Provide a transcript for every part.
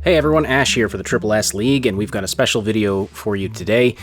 Hey everyone, Ash here for the Triple S League, and we've got a special video for you today.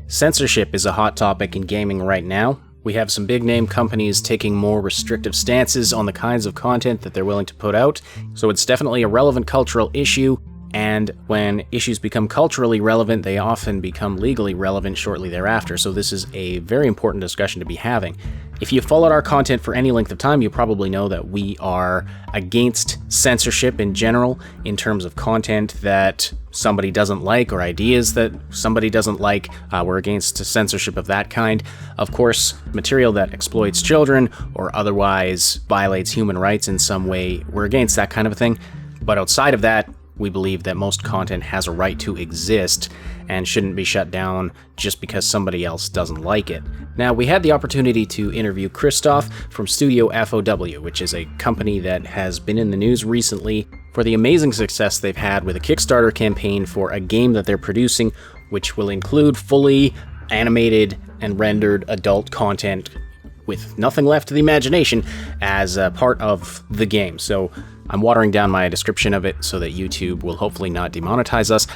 Censorship is a hot topic in gaming right now. We have some big name companies taking more restrictive stances on the kinds of content that they're willing to put out, so it's definitely a relevant cultural issue, and when issues become culturally relevant, they often become legally relevant shortly thereafter, so this is a very important discussion to be having. If you've followed our content for any length of time, you probably know that we are against censorship in general, in terms of content that somebody doesn't like or ideas that somebody doesn't like. We're against censorship of that kind. Of course, material that exploits children or otherwise violates human rights in some way, we're against that kind of a thing. But outside of that, we believe that most content has a right to exist and shouldn't be shut down just because somebody else doesn't like it. Now, we had the opportunity to interview Kristoff from StudioFOW, which is a company that has been in the news recently for the amazing success they've had with a Kickstarter campaign for a game that they're producing, which will include fully animated and rendered adult content with nothing left to the imagination as a part of the game. So I'm watering down my description of it so that YouTube will hopefully not demonetize us,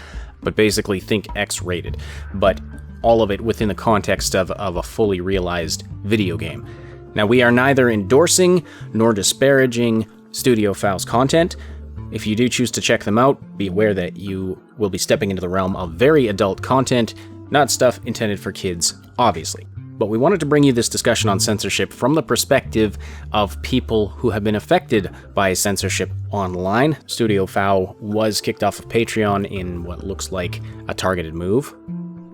but basically think X-rated. But all of it within the context of a fully realized video game. Now, we are neither endorsing nor disparaging StudioFOW's content. If you do choose to check them out, be aware that you will be stepping into the realm of very adult content, not stuff intended for kids, obviously. But we wanted to bring you this discussion on censorship from the perspective of people who have been affected by censorship online. StudioFOW was kicked off of Patreon in what looks like a targeted move.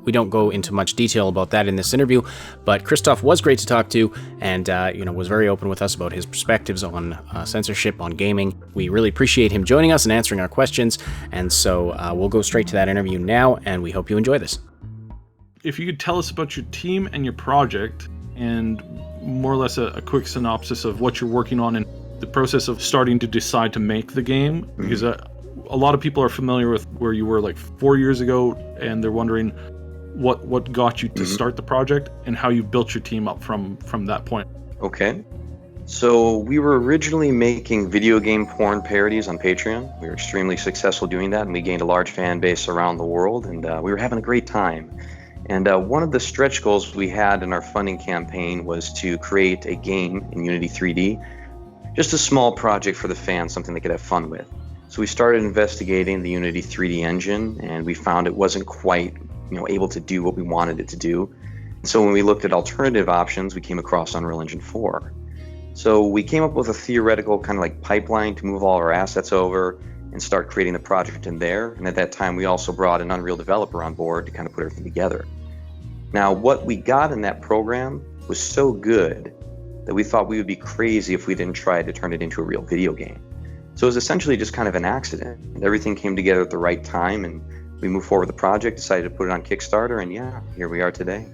We don't go into much detail about that in this interview, but Kristoff was great to talk to and was very open with us about his perspectives on censorship, on gaming. We really appreciate him joining us and answering our questions, and so we'll go straight to that interview now, and we hope you enjoy this. If you could tell us about your team and your project, and more or less a quick synopsis of what you're working on and the process of starting to decide to make the game, because a lot of people are familiar with where you were like 4 years ago, and they're wondering what got you to start the project and how you built your team up from that point. Okay. So we were originally making video game porn parodies on Patreon. We were extremely successful doing that, and we gained a large fan base around the world, and we were having a great time. And one of the stretch goals we had in our funding campaign was to create a game in Unity 3D, just a small project for the fans, something they could have fun with. So we started investigating the Unity 3D engine, and we found it wasn't quite able to do what we wanted it to do. And so when we looked at alternative options, we came across Unreal Engine 4. So we came up with a theoretical kind of like pipeline to move all our assets over and start creating the project in there. And at that time, we also brought an Unreal developer on board to kind of put everything together. Now, what we got in that program was so good that we thought we would be crazy if we didn't try to turn it into a real video game. So it was essentially just kind of an accident. Everything came together at the right time, and we moved forward with the project, decided to put it on Kickstarter, and yeah, here we are today.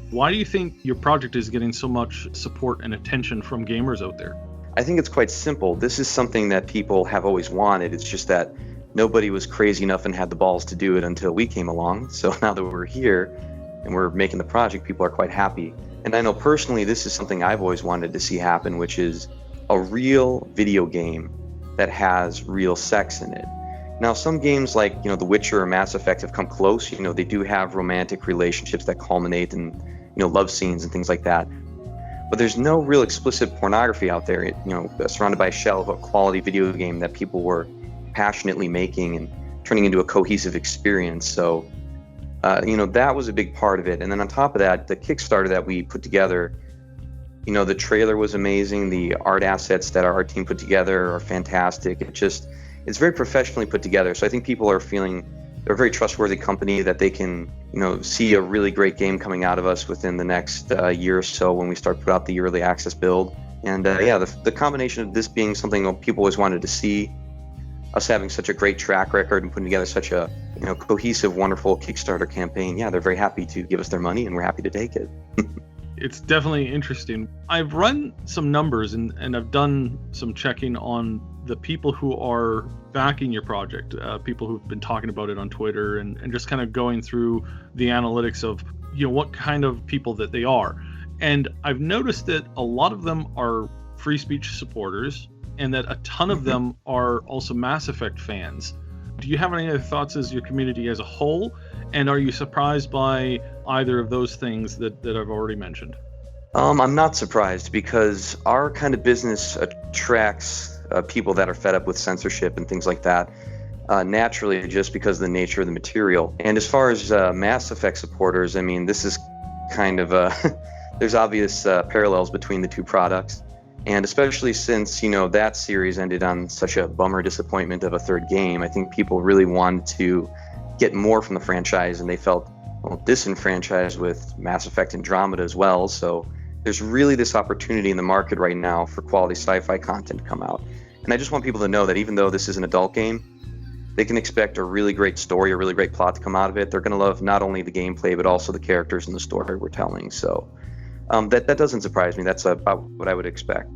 Why do you think your project is getting so much support and attention from gamers out there? I think it's quite simple. This is something that people have always wanted. It's just that nobody was crazy enough and had the balls to do it until we came along. So now that we're here and we're making the project, people are quite happy. And I know personally this is something I've always wanted to see happen, which is a real video game that has real sex in it. Now, some games like The Witcher or Mass Effect have come close. They do have romantic relationships that culminate in love scenes and things like that. But there's no real explicit pornography out there, surrounded by a shell of a quality video game that people were passionately making and turning into a cohesive experience. So, that was a big part of it. And then on top of that, the Kickstarter that we put together, the trailer was amazing. The art assets that our art team put together are fantastic. It's very professionally put together. So I think people are feeling they're a very trustworthy company that they can, see a really great game coming out of us within the next year or so when we start put out the early access build. And the combination of this being something people always wanted to see, us having such a great track record and putting together such a cohesive, wonderful Kickstarter campaign, they're very happy to give us their money, and we're happy to take it. It's definitely interesting. I've run some numbers and I've done some checking on the people who are backing your project, people who've been talking about it on Twitter and just kind of going through the analytics of what kind of people that they are. And I've noticed that a lot of them are free speech supporters and that a ton of them are also Mass Effect fans. Do you have any other thoughts as your community as a whole? And are you surprised by either of those things that I've already mentioned? I'm not surprised because our kind of business attracts people that are fed up with censorship and things like that, naturally, just because of the nature of the material. And as far as Mass Effect supporters, I mean, this is kind of there's obvious parallels between the two products. And especially since, that series ended on such a bummer disappointment of a third game, I think people really wanted to get more from the franchise, and they felt disenfranchised with Mass Effect Andromeda as well. So there's really this opportunity in the market right now for quality sci-fi content to come out. And I just want people to know that even though this is an adult game, they can expect a really great story, a really great plot to come out of it. They're going to love not only the gameplay, but also the characters and the story we're telling. So that doesn't surprise me. That's about what I would expect.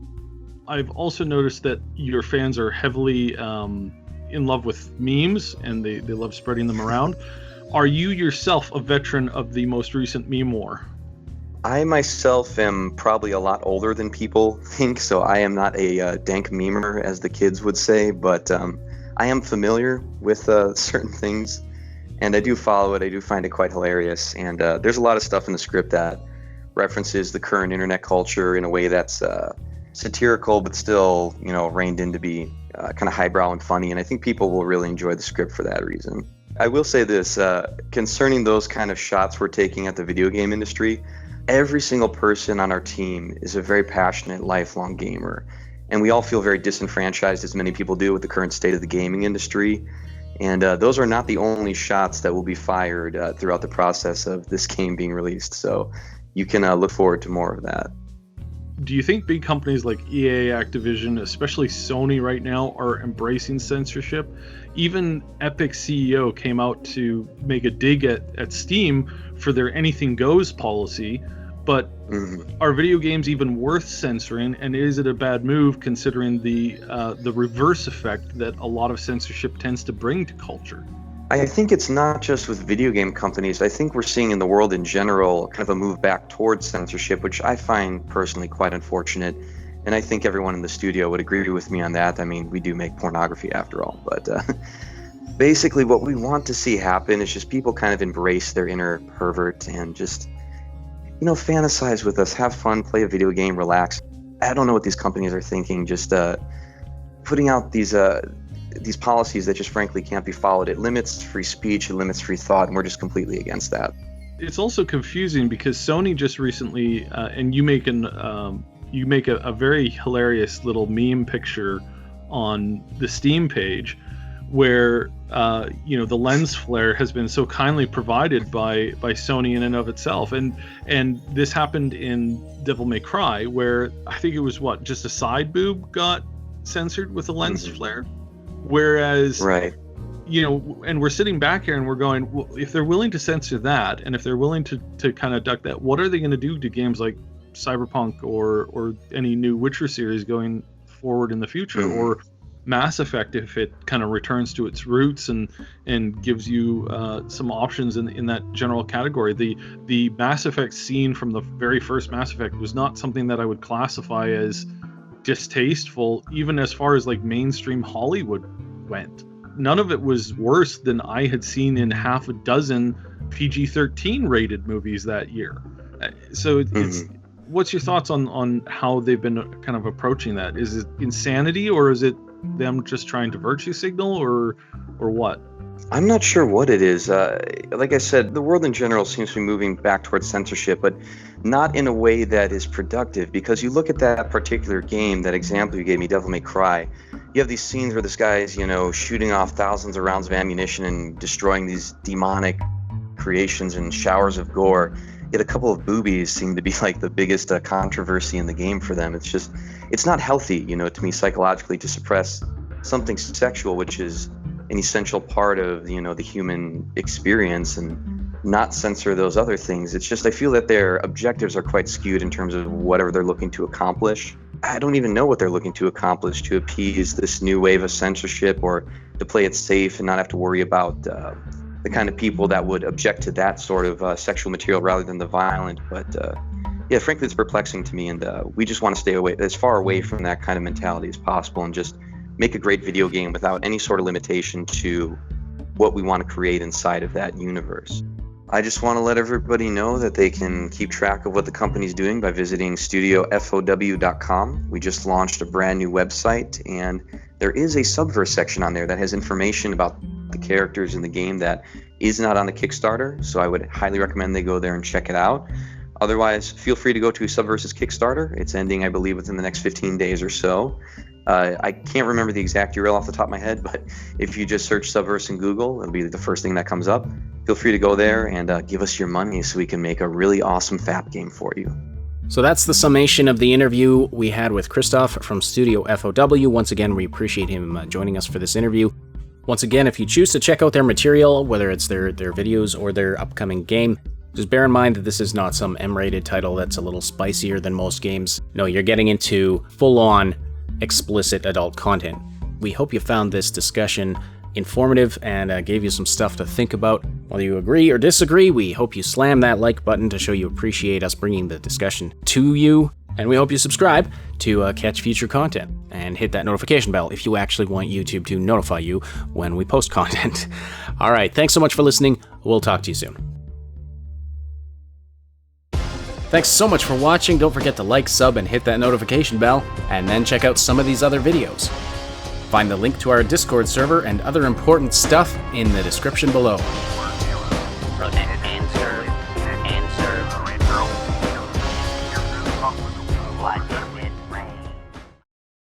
I've also noticed that your fans are heavily in love with memes, and they love spreading them around. Are you yourself a veteran of the most recent meme war? I myself am probably a lot older than people think, so I am not a dank memer, as the kids would say, but I am familiar with certain things, and I do follow it. I do find it quite hilarious, and there's a lot of stuff in the script that references the current internet culture in a way that's satirical, but still, reined in to be kind of highbrow and funny, and I think people will really enjoy the script for that reason. I will say this, concerning those kind of shots we're taking at the video game industry, every single person on our team is a very passionate, lifelong gamer, and we all feel very disenfranchised, as many people do, with the current state of the gaming industry. And those are not the only shots that will be fired throughout the process of this game being released. So you can look forward to more of that. Do you think big companies like EA, Activision, especially Sony right now, are embracing censorship? Even Epic's CEO came out to make a dig at Steam for their anything goes policy, but are video games even worth censoring, and is it a bad move considering the reverse effect that a lot of censorship tends to bring to culture? I think it's not just with video game companies. I think we're seeing in the world in general kind of a move back towards censorship, which I find personally quite unfortunate. And I think everyone in the studio would agree with me on that. I mean, we do make pornography after all. But basically what we want to see happen is just people kind of embrace their inner pervert and just, fantasize with us, have fun, play a video game, relax. I don't know what these companies are thinking, just putting out these policies that just frankly can't be followed. It limits free speech, it limits free thought, and we're just completely against that. It's also confusing because Sony just recently, and you make a very hilarious little meme picture on the Steam page where the lens flare has been so kindly provided by Sony in and of itself, and this happened in Devil May Cry, where I think it was just a side boob got censored with a lens flare. Whereas, right, and we're sitting back here and we're going, well, if they're willing to censor that, and if they're willing to kind of duck that, what are they going to do to games like Cyberpunk or any new Witcher series going forward in the future, or Mass Effect if it kind of returns to its roots and gives you some options in that general category? The Mass Effect scene from the very first Mass Effect was not something that I would classify as distasteful, even as far as like mainstream Hollywood went. None of it was worse than I had seen in half a dozen PG-13 rated movies that year. So it's what's your thoughts on how they've been kind of approaching that? Is it insanity, or is it them just trying to virtue signal, or what? I'm not sure what it is. Like I said, the world in general seems to be moving back towards censorship, but not in a way that is productive. Because you look at that particular game, that example you gave me, Devil May Cry, you have these scenes where this guy is, shooting off thousands of rounds of ammunition and destroying these demonic creations and showers of gore. Yet a couple of boobies seem to be like the biggest controversy in the game for them. It's not healthy, to me, psychologically, to suppress something sexual, which is an essential part of the human experience, and not censor those other things. It's just I feel that their objectives are quite skewed in terms of whatever they're looking to accomplish. I don't even know what they're looking to accomplish to appease this new wave of censorship, or to play it safe and not have to worry about the kind of people that would object to that sort of sexual material rather than the violent. But yeah, frankly, it's perplexing to me, and we just want to stay as far away from that kind of mentality as possible, and just make a great video game without any sort of limitation to what we want to create inside of that universe. I just want to let everybody know that they can keep track of what the company's doing by visiting StudioFOW.com. We just launched a brand new website, and there is a Subverse section on there that has information about the characters in the game that is not on the Kickstarter, so I would highly recommend they go there and check it out. Otherwise, feel free to go to Subverse's Kickstarter. It's ending, I believe, within the next 15 days or so. I can't remember the exact URL off the top of my head, but if you just search Subverse in Google, it'll be the first thing that comes up. Feel free to go there and give us your money so we can make a really awesome FAP game for you. So that's the summation of the interview we had with Kristoff from StudioFOW. Once again, we appreciate him joining us for this interview. Once again, if you choose to check out their material, whether it's their videos or their upcoming game, just bear in mind that this is not some M-rated title that's a little spicier than most games. No, you're getting into full-on explicit adult content. We hope you found this discussion informative and gave you some stuff to think about. Whether you agree or disagree, we hope you slam that like button to show you appreciate us bringing the discussion to you. And we hope you subscribe to catch future content and hit that notification bell if you actually want YouTube to notify you when we post content. All right, thanks so much for listening. We'll talk to you soon. Thanks so much for watching. Don't forget to like, sub, and hit that notification bell, and then check out some of these other videos. Find the link to our Discord server and other important stuff in the description below.